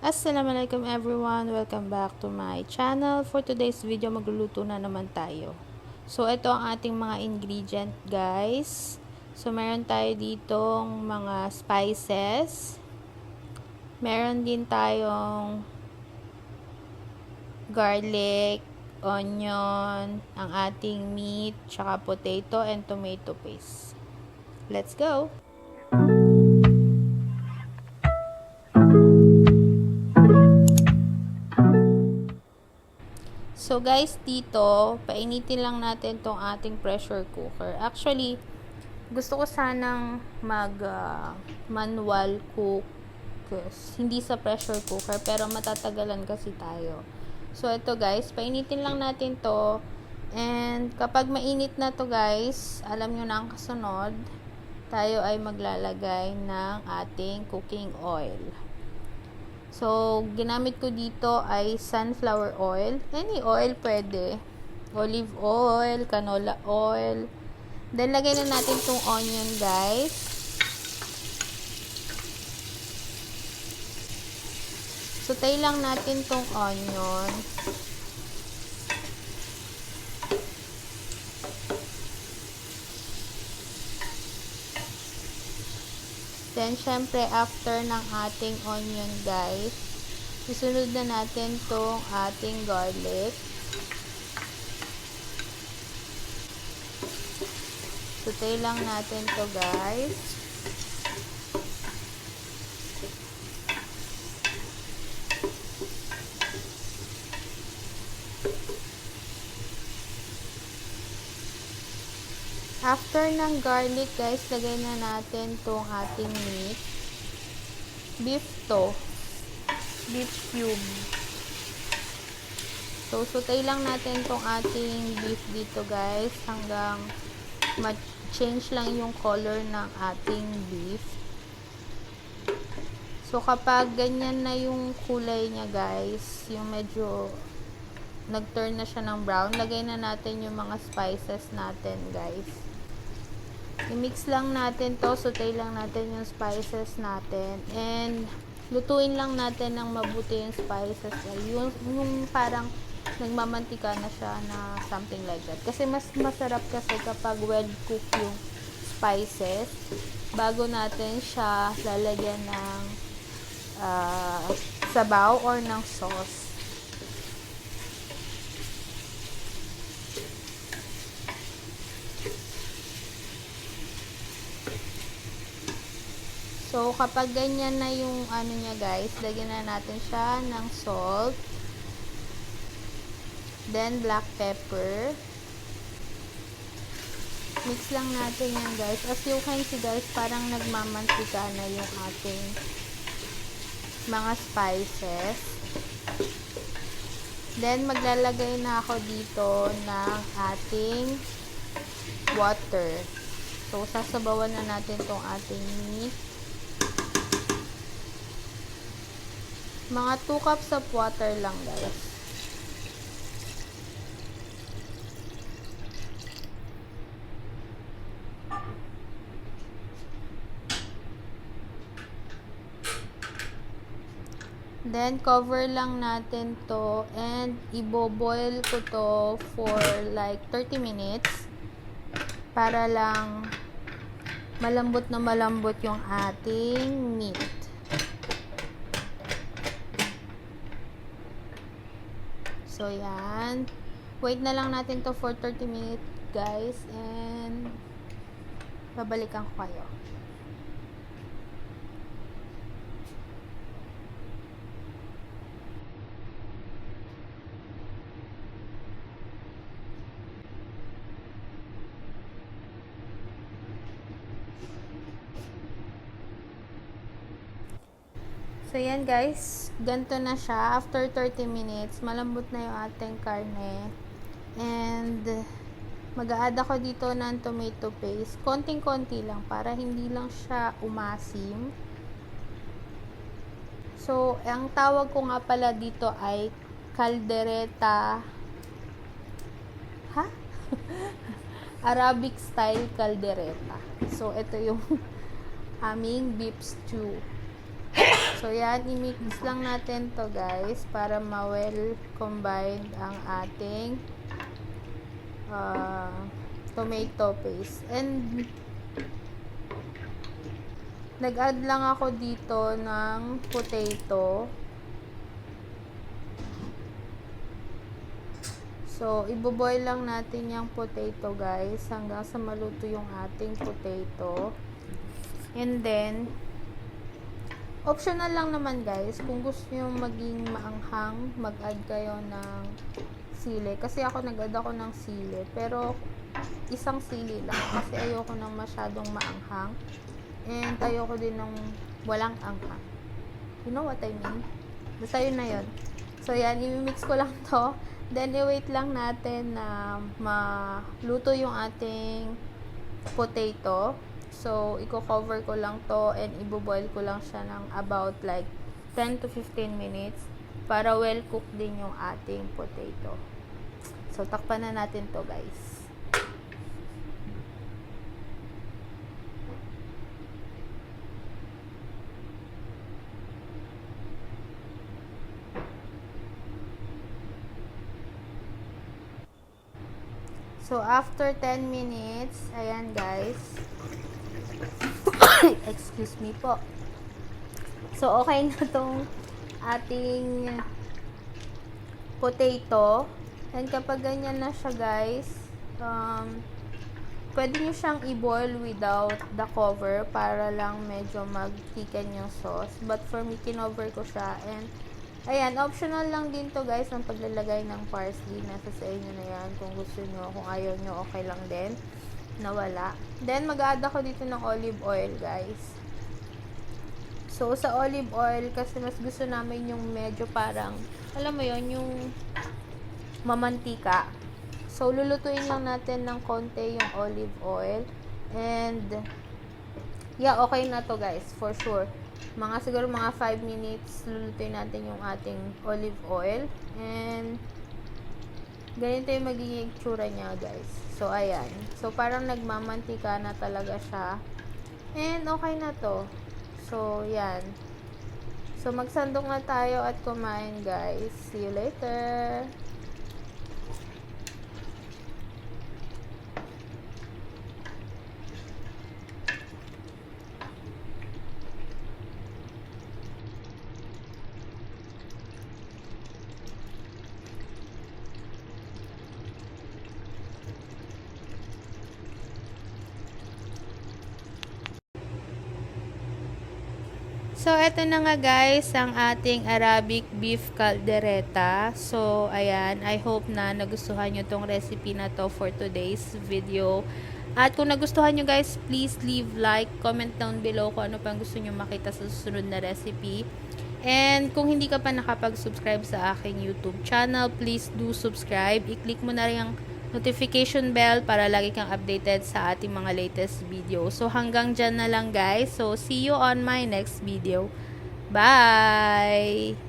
Assalamualaikum everyone! Welcome back to my channel. For today's video, magluluto na naman tayo. So, ito ang ating mga ingredient, guys. So, meron tayo ditong mga spices. Meron din tayong garlic, onion, ang ating meat, tsaka potato and tomato paste. Let's go! So guys, dito, painitin lang natin tong ating pressure cooker. Actually, gusto ko sanang manual cook, hindi sa pressure cooker, pero matatagalan kasi tayo. So ito guys, painitin lang natin to. And kapag mainit na to guys, alam nyo na ang kasunod, tayo ay maglalagay ng ating cooking oil. So, ginamit ko dito ay sunflower oil. Any oil pwede. Olive oil, canola oil. Then, lagay na natin itong onion, guys. Sutay lang natin itong onion. Then, syempre, after ng ating onion, guys, isunod na natin tong ating garlic. Sutay lang natin to guys. After ng garlic, guys, lagay na natin tong ating meat. Beef to. Beef cube. So, sutay lang natin tong ating beef dito, guys, hanggang ma-change lang yung color ng ating beef. So, kapag ganyan na yung kulay niya, guys, yung medyo nag-turn na siya ng brown, lagay na natin yung mga spices natin, guys. I-mix lang natin to, sutay lang natin yung spices natin, and lutuin lang natin ng mabuti yung spices. Yung parang nagmamantika na siya na something like that. Kasi mas masarap kasi kapag well cooked yung spices bago natin siya lalagyan ng sabaw or ng sauce. So, kapag ganyan na yung ano niya guys, lagyan na natin siya ng salt. Then, black pepper. Mix lang natin yan guys. As you can see guys, parang nagmamantika na yung ating mga spices. Then, maglalagay na ako dito ng ating water. So, sasabawan na natin tong ating meat. Mga 2 cups of water lang guys. Then, cover lang natin to and ibo-boil ko to for like 30 minutes para lang malambot na malambot yung ating meat. So, yan. Wait na lang natin to for 30 minutes, guys. And, babalikan ko kayo. So, yan guys. Ganito na siya. After 30 minutes, malambot na yung ating karne. And, mag-a-add ako dito ng tomato paste. Konting-konti lang para hindi lang siya umasim. So, ang tawag ko nga pala dito ay caldereta. Ha? Arabic style caldereta. So, ito yung aming beef stew. So, yan, i-mix lang natin to guys para ma-well combined ang ating tomato paste. And nag-add lang ako dito ng potato. So, iboboil lang natin yung potato guys hanggang sa maluto yung ating potato. And then, optional lang naman guys, kung gusto nyo maging maanghang, mag-add kayo ng sili. Kasi ako nag-add ako ng sili. Pero, isang sili lang. Kasi ayoko nang masyadong maanghang. And ayoko din ng walang anghang. You know what I mean? Basta yun na yun. So, yan. I-mix ko lang to. Then, i-wait lang natin na maluto yung ating potato. So, i-cover ko lang to and i-boil ko lang siya ng about like 10 to 15 minutes para well cooked din yung ating potato. So, takpan na natin to guys. So, after 10 minutes, ayan guys. Excuse me po. So, okay na tong ating potato. And kapag ganyan na siya guys, pwede nyo siyang i-boil without the cover para lang medyo mag-thicken yung sauce. But for me, kinover ko siya. And ayan, optional lang din to guys ang paglalagay ng parsley. Nasa sa inyo na yan. Kung gusto nyo, kung ayaw nyo, okay lang din. Nawala. Then, mag-add ako dito ng olive oil guys. So, sa olive oil, kasi mas gusto namin yung medyo parang, alam mo yon yung mamantika. So, lulutuin lang natin ng konti yung olive oil. And, yeah, okay na to guys, for sure. Siguro mga 5 minutes, lulutuin natin yung ating olive oil. And, ganito yung magiging itsura niya, guys. So, ayan. So, parang nagmamantika na talaga siya. And, okay na to. So, yan. So, magsandok na tayo at kumain, guys. See you later! So, eto na nga guys, ang ating Arabic beef caldereta. So, ayan, I hope na nagustuhan nyo tong recipe na to for today's video. At kung nagustuhan nyo guys, please leave like, comment down below kung ano pang gusto nyo makita sa susunod na recipe. And kung hindi ka pa nakapag-subscribe sa aking YouTube channel, please do subscribe. I-click mo na rin ang notification bell para lagi kang updated sa ating mga latest video. So, hanggang dyan na lang guys. So, see you on my next video. Bye!